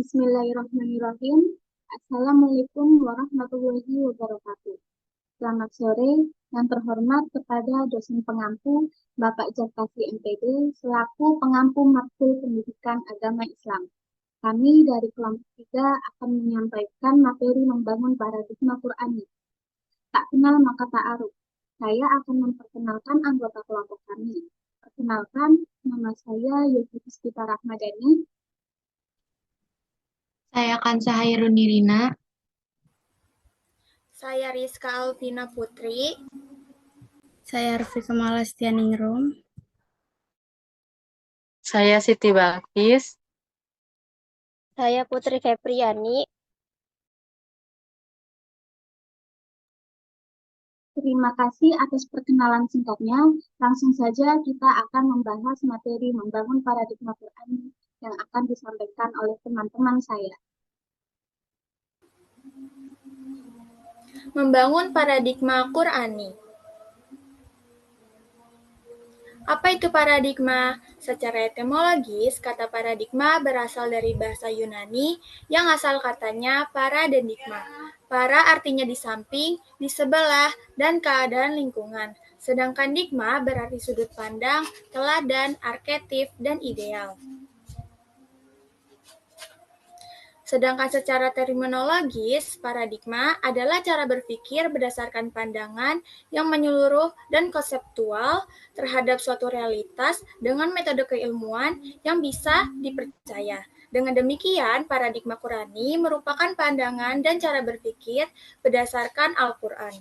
Bismillahirrahmanirrahim. Assalamualaikum warahmatullahi wabarakatuh. Selamat sore, yang terhormat kepada dosen pengampu Bapak Jakasi MPD selaku pengampu Matkul Pendidikan Agama Islam. Kami dari kelompok 3 akan menyampaikan materi membangun paradigma Qur'ani. Tak kenal maka tak aruf. Saya akan memperkenalkan anggota kelompok kami. Perkenalkan, nama saya Yogi Puspita Rahmadani. Saya Kansa Hairun Nirina. Saya Rizka Alvina Putri. Saya Arfi Kamalastianingrum. Saya Siti Balkis. Saya Putri Febriani. Terima kasih atas perkenalan singkatnya. Langsung saja kita akan membahas materi membangun paradigma Qur'ani yang akan disampaikan oleh teman-teman saya. Membangun paradigma Qur'ani. Apa itu paradigma? Secara etimologis, kata paradigma berasal dari bahasa Yunani yang asal katanya para dan digma. Para artinya di samping, di sebelah, dan keadaan lingkungan. Sedangkan digma berarti sudut pandang, teladan, arketip, dan ideal. Sedangkan secara terminologis, paradigma adalah cara berpikir berdasarkan pandangan yang menyeluruh dan konseptual terhadap suatu realitas dengan metode keilmuan yang bisa dipercaya. Dengan demikian, paradigma Qur'ani merupakan pandangan dan cara berpikir berdasarkan Al-Quran.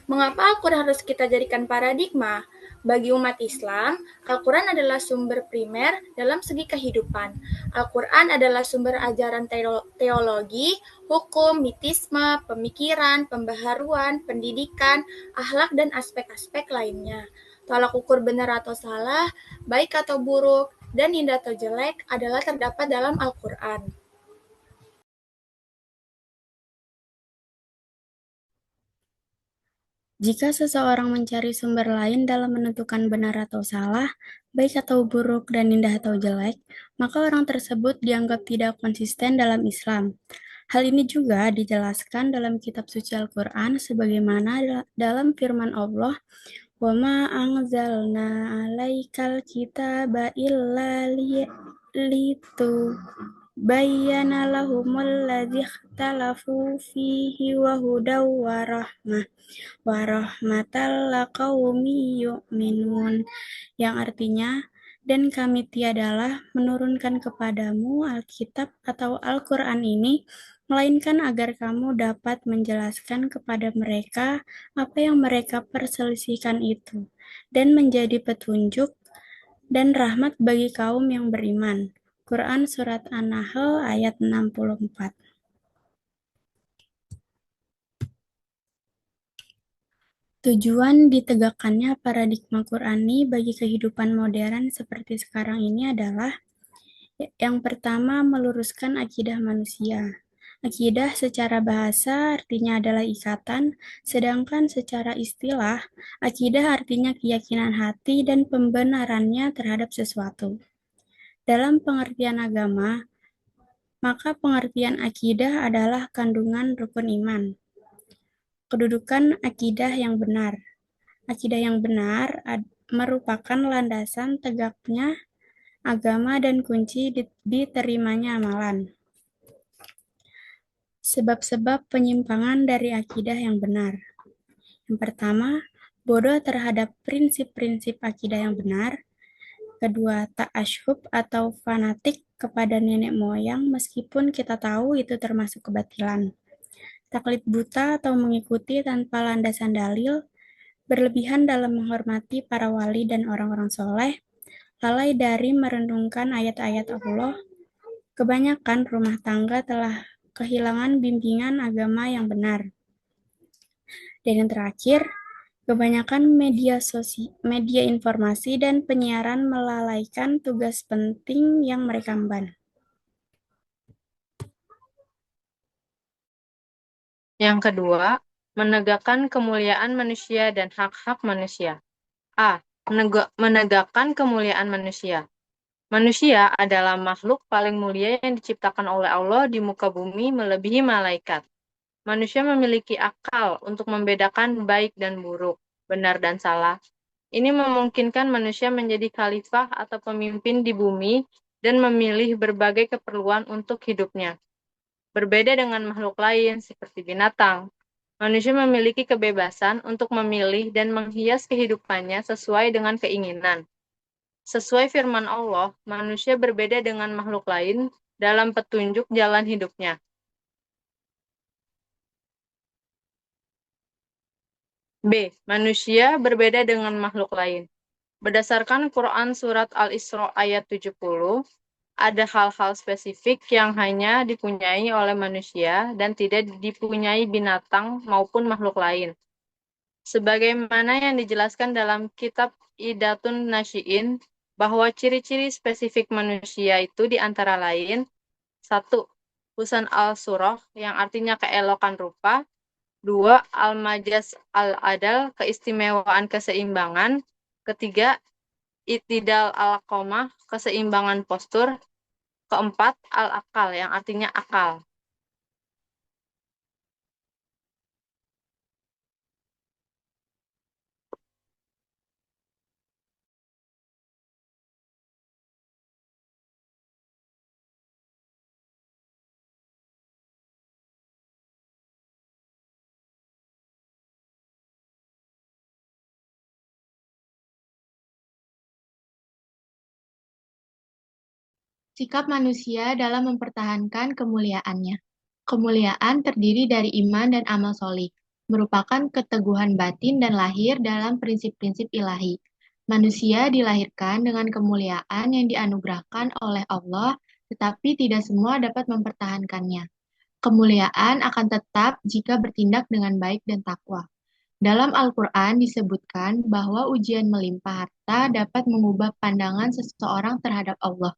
Mengapa Al-Quran harus kita jadikan paradigma? Bagi umat Islam, Al-Quran adalah sumber primer dalam segi kehidupan. Al-Quran adalah sumber ajaran teologi, hukum, mitisme, pemikiran, pembaharuan, pendidikan, akhlak, dan aspek-aspek lainnya. Tolak ukur benar atau salah, baik atau buruk, dan indah atau jelek adalah terdapat dalam Al-Quran. Jika seseorang mencari sumber lain dalam menentukan benar atau salah, baik atau buruk, dan indah atau jelek, maka orang tersebut dianggap tidak konsisten dalam Islam. Hal ini juga dijelaskan dalam kitab suci Al-Quran sebagaimana dalam firman Allah, وَمَا أَنْزَلْنَا عَلَيْكَ الْكِتَابَ إِلَّا لِتُبَيِّنَ لَهُمُ الَّذِي اخْتَلَفُوا فِيهِ وَهُدًى وَرَحْمَةً لِقَوْمٍ يُؤْمِنُونَ, yang artinya, dan kami tiadalah menurunkan kepadamu Alkitab atau Al-Quran ini, melainkan agar kamu dapat menjelaskan kepada mereka apa yang mereka perselisihkan itu, dan menjadi petunjuk dan rahmat bagi kaum yang beriman. Quran Surat An-Nahl ayat 64. Tujuan ditegakkannya paradigma Qur'ani bagi kehidupan modern seperti sekarang ini adalah yang pertama, meluruskan akidah manusia. Akidah secara bahasa artinya adalah ikatan, sedangkan secara istilah, akidah artinya keyakinan hati dan pembenarannya terhadap sesuatu. Dalam pengertian agama, maka pengertian akidah adalah kandungan rukun iman. Kedudukan akidah yang benar. Akidah yang benar merupakan landasan tegaknya agama dan kunci diterimanya amalan. Sebab-sebab penyimpangan dari akidah yang benar. Yang pertama, bodoh terhadap prinsip-prinsip akidah yang benar. Kedua, ta'asyhub atau fanatik kepada nenek moyang meskipun kita tahu itu termasuk kebatilan. Taklid buta atau mengikuti tanpa landasan dalil, berlebihan dalam menghormati para wali dan orang-orang soleh, lalai dari merenungkan ayat-ayat Allah. Kebanyakan rumah tangga telah kehilangan bimbingan agama yang benar. Dan yang terakhir, kebanyakan media informasi dan penyiaran melalaikan tugas penting yang mereka emban. Yang kedua, menegakkan kemuliaan manusia dan hak-hak manusia. A. Menegakkan kemuliaan manusia. Manusia adalah makhluk paling mulia yang diciptakan oleh Allah di muka bumi melebihi malaikat. Manusia memiliki akal untuk membedakan baik dan buruk, benar dan salah. Ini memungkinkan manusia menjadi khalifah atau pemimpin di bumi dan memilih berbagai keperluan untuk hidupnya. Berbeda dengan makhluk lain seperti binatang, manusia memiliki kebebasan untuk memilih dan menghias kehidupannya sesuai dengan keinginan. Sesuai firman Allah, manusia berbeda dengan makhluk lain dalam petunjuk jalan hidupnya. B. Manusia berbeda dengan makhluk lain. Berdasarkan Quran Surat Al-Isra ayat 70, ada hal-hal spesifik yang hanya dipunyai oleh manusia dan tidak dipunyai binatang maupun makhluk lain. Sebagaimana yang dijelaskan dalam kitab Idatun Nasyi'in, bahwa ciri-ciri spesifik manusia itu diantara lain, 1. Husn al-surah, yang artinya keelokan rupa. 2. Al-majaz al-adal, keistimewaan keseimbangan. 3. Itidal al-qomah, keseimbangan postur. 4. Al-akal, yang artinya akal. Sikap manusia dalam mempertahankan kemuliaannya. Kemuliaan terdiri dari iman dan amal solih, merupakan keteguhan batin dan lahir dalam prinsip-prinsip ilahi. Manusia dilahirkan dengan kemuliaan yang dianugerahkan oleh Allah, tetapi tidak semua dapat mempertahankannya. Kemuliaan akan tetap jika bertindak dengan baik dan takwa. Dalam Al-Quran disebutkan bahwa ujian melimpah harta dapat mengubah pandangan seseorang terhadap Allah.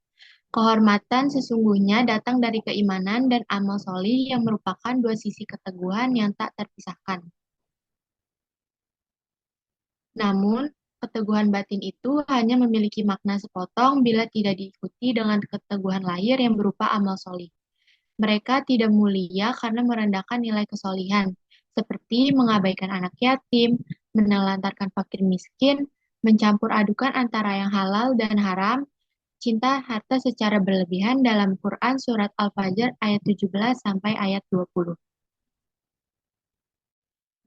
Kehormatan sesungguhnya datang dari keimanan dan amal solih yang merupakan dua sisi keteguhan yang tak terpisahkan. Namun, keteguhan batin itu hanya memiliki makna sepotong bila tidak diikuti dengan keteguhan lahir yang berupa amal solih. Mereka tidak mulia karena merendahkan nilai kesolihan, seperti mengabaikan anak yatim, menelantarkan fakir miskin, mencampur adukan antara yang halal dan haram, cinta harta secara berlebihan dalam Quran Surat Al-Fajr ayat 17 sampai ayat 20.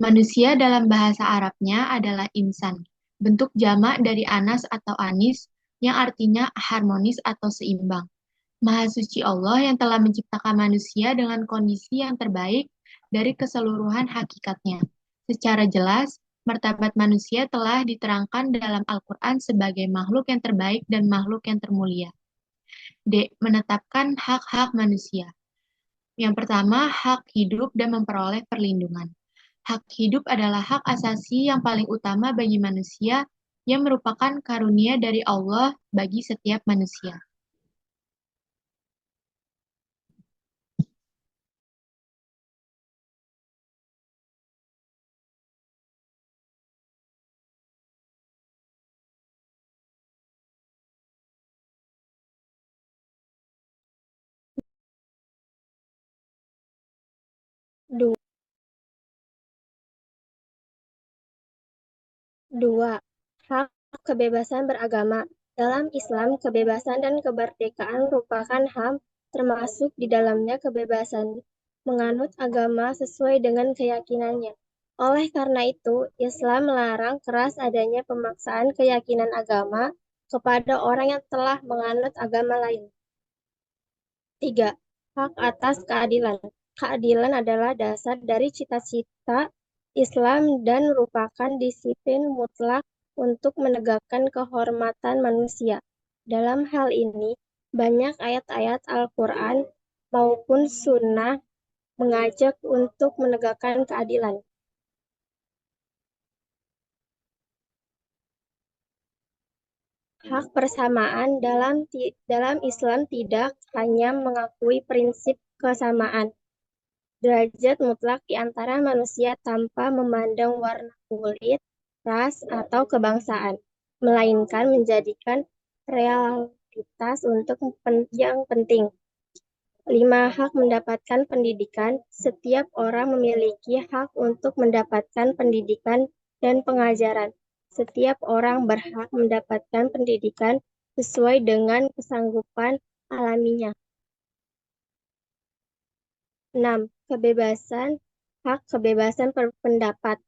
Manusia dalam bahasa Arabnya adalah insan, bentuk jamak dari anas atau anis, yang artinya harmonis atau seimbang. Maha suci Allah yang telah menciptakan manusia dengan kondisi yang terbaik dari keseluruhan hakikatnya. Secara jelas, martabat manusia telah diterangkan dalam Al-Quran sebagai makhluk yang terbaik dan makhluk yang termulia. D. Menetapkan hak-hak manusia. Yang pertama, hak hidup dan memperoleh perlindungan. Hak hidup adalah hak asasi yang paling utama bagi manusia yang merupakan karunia dari Allah bagi setiap manusia. Dua, hak kebebasan beragama. Dalam Islam, kebebasan dan kemerdekaan merupakan HAM, termasuk di dalamnya kebebasan menganut agama sesuai dengan keyakinannya. Oleh karena itu, Islam melarang keras adanya pemaksaan keyakinan agama kepada orang yang telah menganut agama lain. 3. Hak atas keadilan. Keadilan adalah dasar dari cita-cita Islam dan merupakan disiplin mutlak untuk menegakkan kehormatan manusia. Dalam hal ini, banyak ayat-ayat Al-Quran maupun Sunnah mengajak untuk menegakkan keadilan. Hak persamaan dalam Islam tidak hanya mengakui prinsip kesamaan derajat mutlak di antara manusia tanpa memandang warna kulit, ras, atau kebangsaan, melainkan menjadikan prioritas untuk yang penting. 5. Hak mendapatkan pendidikan. Setiap orang memiliki hak untuk mendapatkan pendidikan dan pengajaran. Setiap orang berhak mendapatkan pendidikan sesuai dengan kesanggupan alaminya. 6. Kebebasan. Hak kebebasan berpendapat.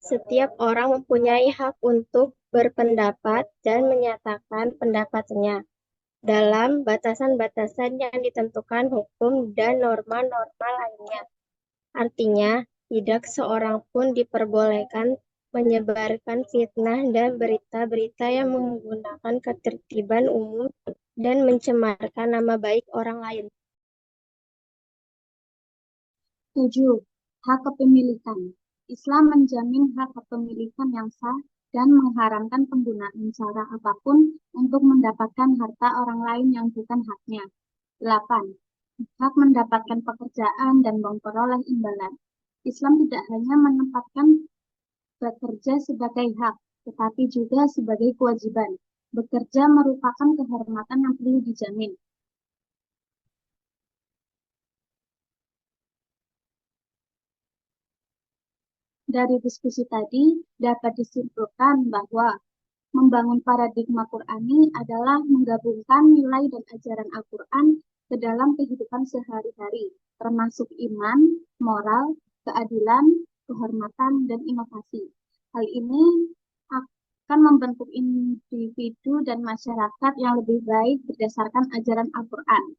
Setiap orang mempunyai hak untuk berpendapat dan menyatakan pendapatnya dalam batasan-batasan yang ditentukan hukum dan norma-norma lainnya. Artinya, tidak seorang pun diperbolehkan menyebarkan fitnah dan berita-berita yang menggunakan ketertiban umum dan mencemarkan nama baik orang lain. 7. Hak kepemilikan. Islam menjamin hak kepemilikan yang sah dan mengharamkan penggunaan cara apapun untuk mendapatkan harta orang lain yang bukan haknya. 8. Hak mendapatkan pekerjaan dan memperoleh imbalan. Islam tidak hanya menempatkan bekerja sebagai hak, tetapi juga sebagai kewajiban. Bekerja merupakan kehormatan yang perlu dijamin. Dari diskusi tadi dapat disimpulkan bahwa membangun paradigma Qur'ani adalah menggabungkan nilai dan ajaran Al-Quran ke dalam kehidupan sehari-hari, termasuk iman, moral, keadilan, kehormatan, dan inovasi. Hal ini akan membentuk individu dan masyarakat yang lebih baik berdasarkan ajaran Al-Quran.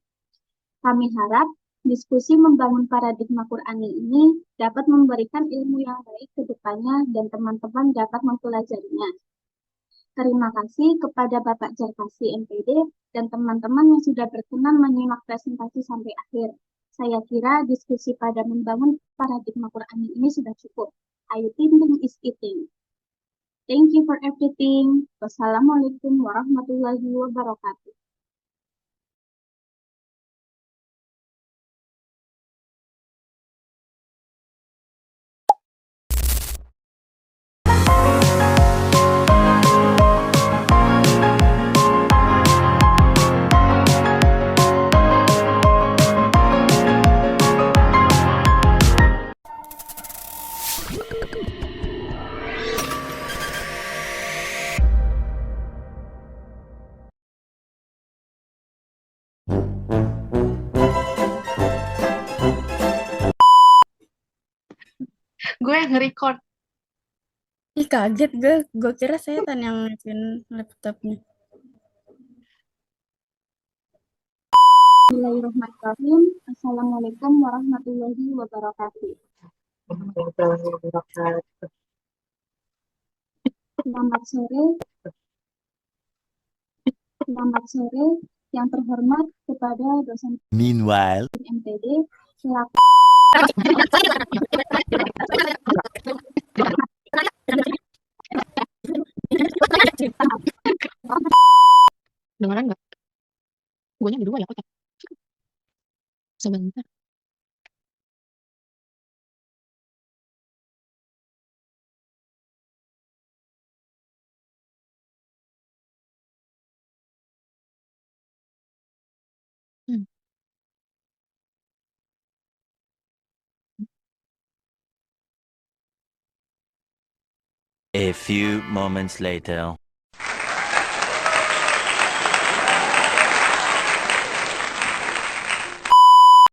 Kami harap diskusi membangun paradigma Qur'ani ini dapat memberikan ilmu yang baik ke depannya dan teman-teman dapat mempelajarinya. Terima kasih kepada Bapak Jarkasi MPD dan teman-teman yang sudah berkenan menyimak presentasi sampai akhir. Saya kira diskusi pada membangun paradigma Qur'ani ini sudah cukup. Ayo thinking is eating. Thank you for everything. Wassalamualaikum warahmatullahi wabarakatuh. Gue yang nge-record. Ih, kaget gue kira setan yang ngeliatin laptopnya. Bismillahirrahmanirrahim. Assalamualaikum warahmatullahi wabarakatuh. Selamat sore. Selamat sore yang terhormat kepada dosen Meanwhile, MPD selaku Dengeran nggak? Gue berdua ya, kocak. Sebentar. Hmm. a few moments later.